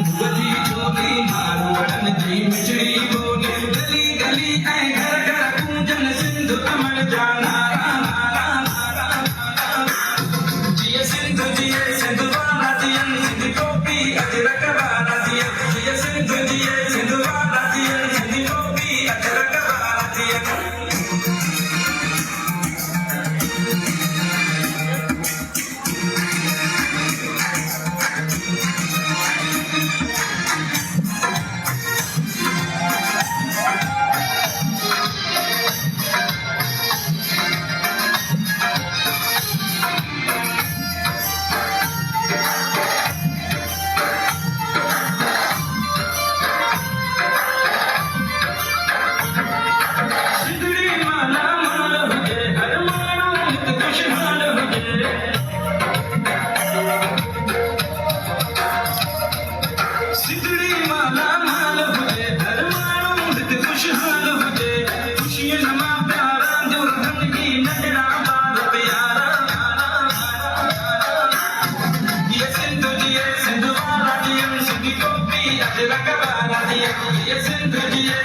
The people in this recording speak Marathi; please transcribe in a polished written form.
बंधुवती चोली मारवड़न की मिश्री बोले गली गली ऐ घर घर पूजन सिंधु अमर जाना जिये सिंधु वाला जियन सिंधु टोपी अजरक वाला जियन जिये सिंधु वाला जियन सिंधु टोपी अजरक वाला जियन Yes,